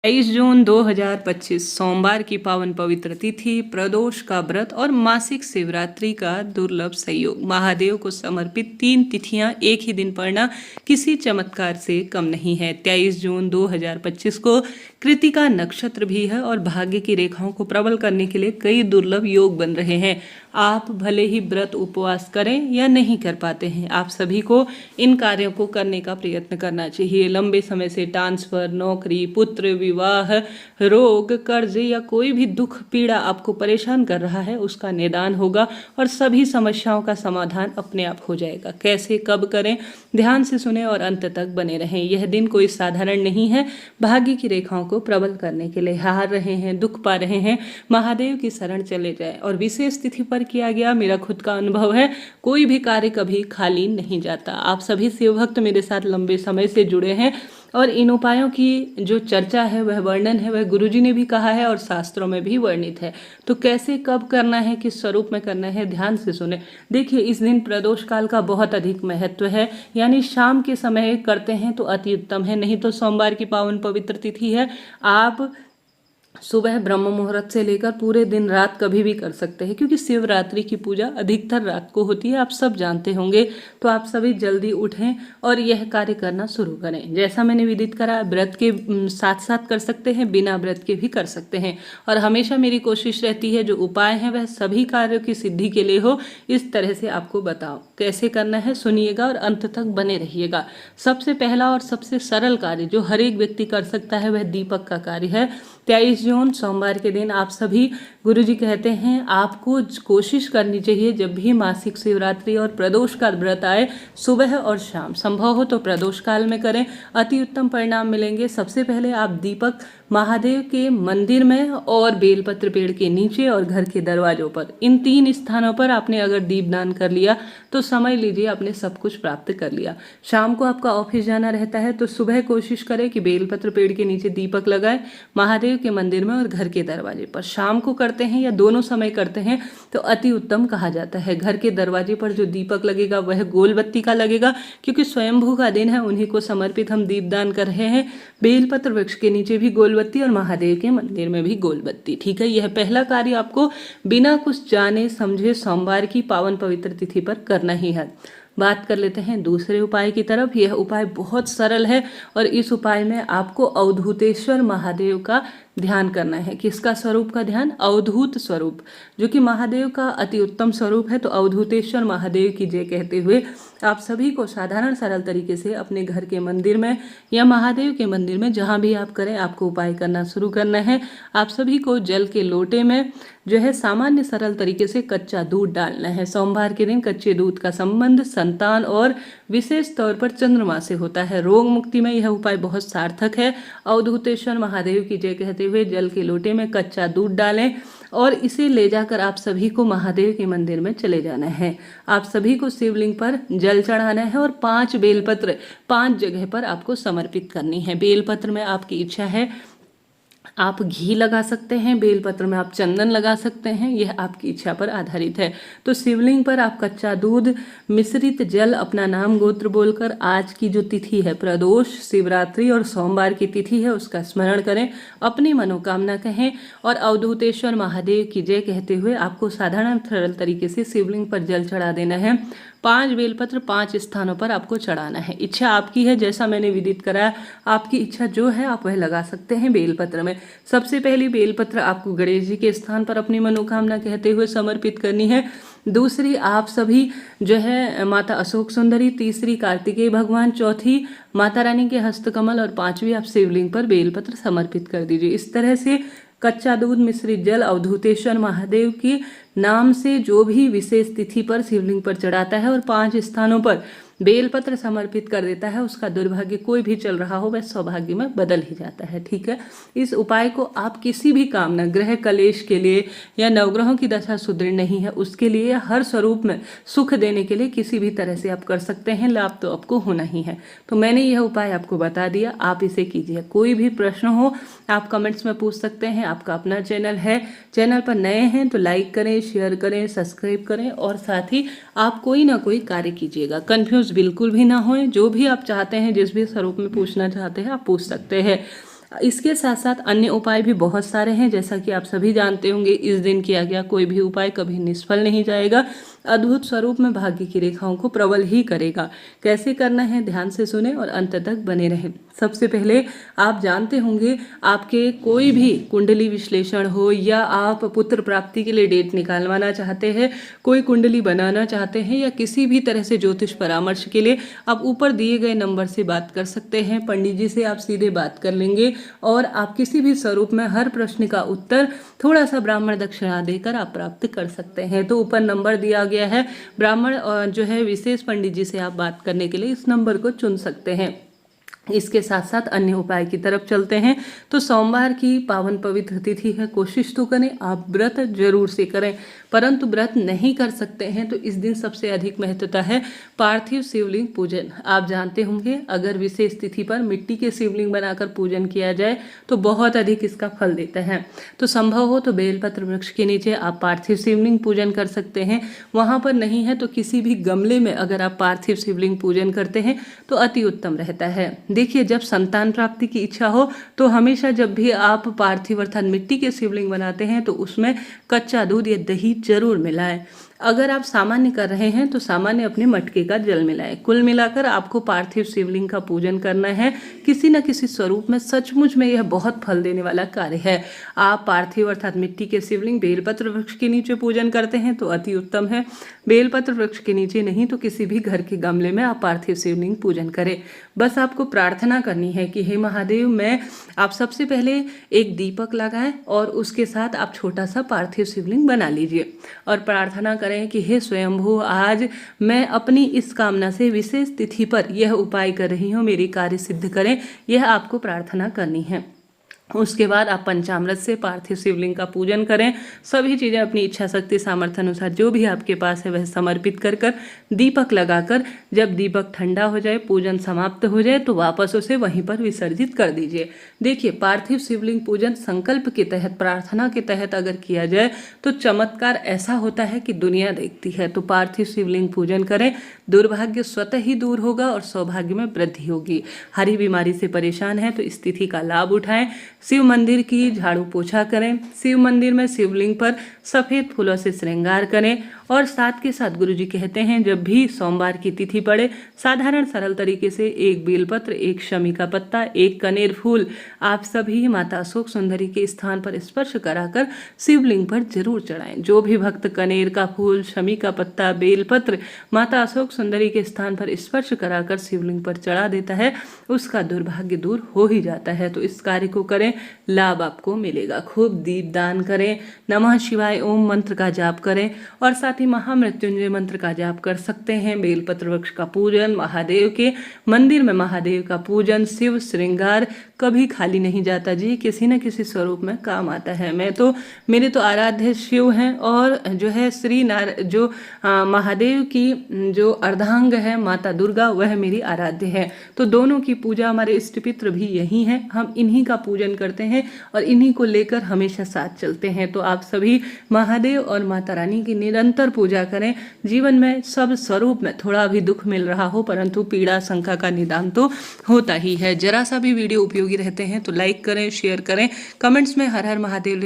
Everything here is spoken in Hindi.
23 जून 2025 सोमवार की पावन पवित्र तिथि, प्रदोष का व्रत और मासिक शिवरात्रि का दुर्लभ संयोग। महादेव को समर्पित 3 तिथियां एक ही दिन पड़ना किसी चमत्कार से कम नहीं है। 23 जून 2025 को कृतिका नक्षत्र भी है और भाग्य की रेखाओं को प्रबल करने के लिए कई दुर्लभ योग बन रहे हैं। आप भले ही व्रत उपवास करें या नहीं कर पाते हैं, आप सभी को इन कार्यों को करने का प्रयत्न करना चाहिए। लंबे समय से ट्रांसफर, नौकरी, पुत्र, विवाह, रोग, कर्ज या कोई भी दुख पीड़ा आपको परेशान कर रहा है, उसका निदान होगा और सभी समस्याओं का समाधान अपने आप हो जाएगा। कैसे, कब करें, ध्यान से सुने और अंत तक बने रहें। यह दिन कोई साधारण नहीं है। भाग्य की रेखाओं को प्रबल करने के लिए हार रहे हैं, दुख पा रहे हैं, महादेव की शरण चले जाए। और विशेष तिथि पर किया गया मेरा खुद का अनुभव है, कोई भी कार्य कभी खाली नहीं जाता। आप सभी शिव भक्त मेरे साथ लंबे समय से जुड़े हैं और इन उपायों की जो चर्चा है, वह वर्णन है, वह गुरुजी ने भी कहा है और शास्त्रों में भी वर्णित है। तो कैसे, कब करना है, किस स्वरूप में करना है, ध्यान से सुने। देखिए, इस दिन प्रदोष काल का बहुत अधिक महत्व है, यानी शाम के समय करते हैं तो अति उत्तम है। नहीं तो सोमवार की पावन पवित्र तिथि है, आप सुबह ब्रह्म मुहूर्त से लेकर पूरे दिन रात कभी भी कर सकते हैं, क्योंकि शिवरात्रि की पूजा अधिकतर रात को होती है, आप सब जानते होंगे। तो आप सभी जल्दी उठें और यह कार्य करना शुरू करें। जैसा मैंने विदित करा, व्रत के साथ साथ कर सकते हैं, बिना व्रत के भी कर सकते हैं। और हमेशा मेरी कोशिश रहती है जो उपाय हैं वह सभी कार्यों की सिद्धि के लिए हो, इस तरह से आपको बताओ कैसे करना है। सुनिएगा और अंत तक बने रहिएगा। सबसे पहला और सबसे सरल कार्य जो हर एक व्यक्ति कर सकता है वह दीपक का कार्य है। 23 जून सोमवार के दिन आप सभी, गुरुजी कहते हैं, आपको कोशिश करनी चाहिए जब भी मासिक शिवरात्रि और प्रदोष का व्रत आए, सुबह और शाम, संभव हो तो प्रदोष काल में करें, अति उत्तम परिणाम मिलेंगे। सबसे पहले आप दीपक महादेव के मंदिर में और बेलपत्र पेड़ के नीचे और घर के दरवाजों पर, इन 3 स्थानों पर आपने अगर दीपदान कर लिया तो समझ लीजिए आपने सब कुछ प्राप्त कर लिया। शाम को आपका ऑफिस जाना रहता है तो सुबह कोशिश करें कि बेलपत्र पेड़ के नीचे दीपक लगाए महादेव के मंदिर में और घर के दरवाजे पर। शाम को करते हैं या दोनों समय करते हैं तो अति उत्तम कहा जाता है। घर के दरवाजे पर जो दीपक लगेगा वह गोल बत्ती का लगेगा, क्योंकि स्वयंभू का दिन है, उन्हीं को समर्पित हम दीपदान कर रहे हैं। बेलपत्र वृक्ष के नीचे भी गोल बत्ती और महादेव के मंदिर में भी गोल बत्ती। ठीक है, यह पहला कार्य आपको बिना कुछ जाने समझे सोमवार की पावन पवित्र तिथि पर करना ही है। बात कर लेते हैं दूसरे उपाय की तरफ। यह उपाय बहुत सरल है और इस उपाय में आपको अवधूतेश्वर महादेव का ध्यान करना है। किसका स्वरूप का ध्यान? अवधूत स्वरूप, जो कि महादेव का अति उत्तम स्वरूप है। तो अवधूतेश्वर महादेव की जय कहते हुए आप सभी को साधारण सरल तरीके से अपने घर के मंदिर में या महादेव के मंदिर में, जहाँ भी आप करें, आपको उपाय करना शुरू करना है। आप सभी को जल के लोटे में जो है सामान्य सरल तरीके से कच्चा दूध डालना है। सोमवार के दिन कच्चे दूध का संबंध संतान और विशेष तौर पर चंद्रमा से होता है। रोग मुक्ति में यह उपाय बहुत सार्थक है। अवधूतेश्वर महादेव की जय कहते हुए जल के लोटे में कच्चा दूध डालें और इसे ले जाकर आप सभी को महादेव के मंदिर में चले जाना है। आप सभी को शिवलिंग पर जल चढ़ाना है और 5 बेलपत्र 5 जगह पर आपको समर्पित करनी है। बेलपत्र में आपकी इच्छा है आप घी लगा सकते हैं, बेलपत्र में आप चंदन लगा सकते हैं, यह आपकी इच्छा पर आधारित है। तो शिवलिंग पर आप कच्चा दूध, मिश्रित जल, अपना नाम गोत्र बोलकर आज की जो तिथि है, प्रदोष, शिवरात्रि और सोमवार की तिथि है, उसका स्मरण करें, अपनी मनोकामना कहें और अवधूतेश्वर महादेव की जय कहते हुए आपको साधारण सरल तरीके से शिवलिंग पर जल चढ़ा देना है। 5 बेलपत्र 5 स्थानों पर आपको चढ़ाना है। इच्छा आपकी है, जैसा मैंने विदित कराया, आपकी इच्छा जो है आप वह लगा सकते हैं बेलपत्र में। सबसे पहली बेलपत्र आपको गणेश जी के स्थान पर अपनी मनोकामना कहते हुए समर्पित करनी है। दूसरी आप सभी जो है माता अशोक सुंदरी, तीसरी कार्तिकेय भगवान, चौथी माता रानी के हस्तकमल और 5वीं आप शिवलिंग पर बेलपत्र समर्पित कर दीजिए। इस तरह से कच्चा दूध, मिश्रित जल, अवधूतेश्वर महादेव के नाम से जो भी विशेष तिथि पर शिवलिंग पर चढ़ाता है और 5 स्थानों पर बेलपत्र समर्पित कर देता है, उसका दुर्भाग्य कोई भी चल रहा हो वह सौभाग्य में बदल ही जाता है। ठीक है, इस उपाय को आप किसी भी कामना, ग्रह कलेश के लिए या नवग्रहों की दशा सुदृढ़ नहीं है उसके लिए, हर स्वरूप में सुख देने के लिए किसी भी तरह से आप कर सकते हैं। लाभ तो आपको होना ही है। तो मैंने यह उपाय आपको बता दिया, आप इसे कीजिए। कोई भी प्रश्न हो आप कमेंट्स में पूछ सकते हैं। आपका अपना चैनल है, चैनल पर नए हैं तो लाइक करें, शेयर करें, सब्सक्राइब करें और साथ ही आप कोई ना कोई कार्य कीजिएगा। कन्फ्यूज बिल्कुल भी ना होए, जो भी आप चाहते हैं, जिस भी स्वरूप में पूछना चाहते हैं आप पूछ सकते हैं। इसके साथ साथ अन्य उपाय भी बहुत सारे हैं। जैसा कि आप सभी जानते होंगे, इस दिन किया गया कोई भी उपाय कभी निष्फल नहीं जाएगा, अद्भुत स्वरूप में भाग्य की रेखाओं को प्रबल ही करेगा। कैसे करना है, ध्यान से सुने और अंत तक बने रहें। सबसे पहले आप जानते होंगे, आपके कोई भी कुंडली विश्लेषण हो या आप पुत्र प्राप्ति के लिए डेट निकालवाना चाहते हैं, कोई कुंडली बनाना चाहते हैं या किसी भी तरह से ज्योतिष परामर्श के लिए आप ऊपर दिए गए नंबर से बात कर सकते हैं। पंडित जी से आप सीधे बात कर लेंगे और आप किसी भी स्वरूप में हर प्रश्न का उत्तर थोड़ा सा ब्राह्मण दक्षिणा देकर आप प्राप्त कर सकते हैं। तो ऊपर नंबर दिया गया है, ब्राह्मण जो है विशेष पंडित जी से आप बात करने के लिए इस नंबर को चुन सकते हैं। इसके साथ साथ अन्य उपाय की तरफ चलते हैं। तो सोमवार की पावन पवित्र तिथि है, कोशिश तो करें आप व्रत जरूर से करें, परंतु व्रत नहीं कर सकते हैं तो इस दिन सबसे अधिक महत्वता है पार्थिव शिवलिंग पूजन। आप जानते होंगे, अगर विशेष तिथि पर मिट्टी के शिवलिंग बनाकर पूजन किया जाए तो बहुत अधिक इसका फल देता है। तो संभव हो तो बेलपत्र वृक्ष के नीचे आप पार्थिव शिवलिंग पूजन कर सकते हैं। वहां पर नहीं है तो किसी भी गमले में अगर आप पार्थिव शिवलिंग पूजन करते हैं तो अति उत्तम रहता है। देखिए, जब संतान प्राप्ति की इच्छा हो तो हमेशा जब भी आप पार्थिव अर्थात मिट्टी के शिवलिंग बनाते हैं तो उसमें कच्चा दूध या दही जरूर मिलाएं। अगर आप सामान्य कर रहे हैं तो सामान्य अपने मटके का जल मिलाएं। कुल मिलाकर आपको पार्थिव शिवलिंग का पूजन करना है किसी न किसी स्वरूप में। सचमुच में यह बहुत फल देने वाला कार्य है। आप पार्थिव अर्थात मिट्टी के शिवलिंग बेलपत्र वृक्ष के नीचे पूजन करते हैं तो अति उत्तम है। बेलपत्र वृक्ष के नीचे नहीं तो किसी भी घर के गमले में आप पार्थिव शिवलिंग पूजन करें। बस आपको प्रार्थना करनी है कि हे महादेव, मैं आप सबसे पहले एक दीपक लगाएं और उसके साथ आप छोटा सा पार्थिव शिवलिंग बना लीजिए और प्रार्थना करें कि हे स्वयंभू, आज मैं अपनी इस कामना से विशेष तिथि पर यह उपाय कर रही हूँ, मेरी कार्य सिद्ध करें। यह आपको प्रार्थना करनी है। उसके बाद आप पंचामृत से पार्थिव शिवलिंग का पूजन करें। सभी चीज़ें अपनी इच्छा शक्ति सामर्थ्य अनुसार जो भी आपके पास है वह समर्पित कर कर दीपक लगाकर, जब दीपक ठंडा हो जाए, पूजन समाप्त हो जाए तो वापस उसे वहीं पर विसर्जित कर दीजिए। देखिए, पार्थिव शिवलिंग पूजन संकल्प के तहत, प्रार्थना के तहत अगर किया जाए तो चमत्कार ऐसा होता है कि दुनिया देखती है। तो पार्थिव शिवलिंग पूजन करें, दुर्भाग्य स्वतः ही दूर होगा और सौभाग्य में वृद्धि होगी। हरी बीमारी से परेशान है तो इस तिथि का लाभ उठाएं। शिव मंदिर की झाड़ू पोछा करें, शिव मंदिर में शिवलिंग पर सफेद फूलों से श्रृंगार करें और साथ के साथ गुरुजी कहते हैं, जब भी सोमवार की तिथि पड़े साधारण सरल तरीके से एक बेलपत्र, एक शमी का पत्ता, एक कनेर फूल आप सभी माता अशोक सुंदरी के स्थान पर स्पर्श कराकर शिवलिंग पर जरूर चढ़ाएं। जो भी भक्त कनेर का फूल, शमी का पत्ता, बेलपत्र माता अशोक सुंदरी के स्थान पर स्पर्श कराकर शिवलिंग पर चढ़ा देता है उसका दुर्भाग्य दूर हो ही जाता है। तो इस कार्य को करें, लाभ आपको मिलेगा। खूब दीपदान करें, नमः शिवाय ओम मंत्र का जाप करें और साथ ही महामृत्युंजय मंत्र का जाप कर सकते हैं। बेलपत्र वृक्ष का पूजन, महादेव के मंदिर में महादेव का पूजन, शिव श्रृंगार कभी खाली नहीं जाता जी, किसी न किसी स्वरूप में काम आता है। मेरे तो आराध्य शिव हैं और जो है महादेव की जो अर्धांग है माता दुर्गा, वह मेरी आराध्य है। तो दोनों की पूजा, हमारे इष्ट पित्र भी यही हैं, हम इन्हीं का पूजन करते हैं और इन्हीं को लेकर हमेशा साथ चलते हैं। तो आप सभी महादेव और माता रानी की निरंतर पूजा करें। जीवन में सब स्वरूप में थोड़ा भी दुख मिल रहा हो परंतु पीड़ा शंका का निदान तो होता ही है। जरा सा भी वीडियो उपयोगी रहते हैं तो लाइक करें, शेयर करें, कमेंट्स में हर हर महादेव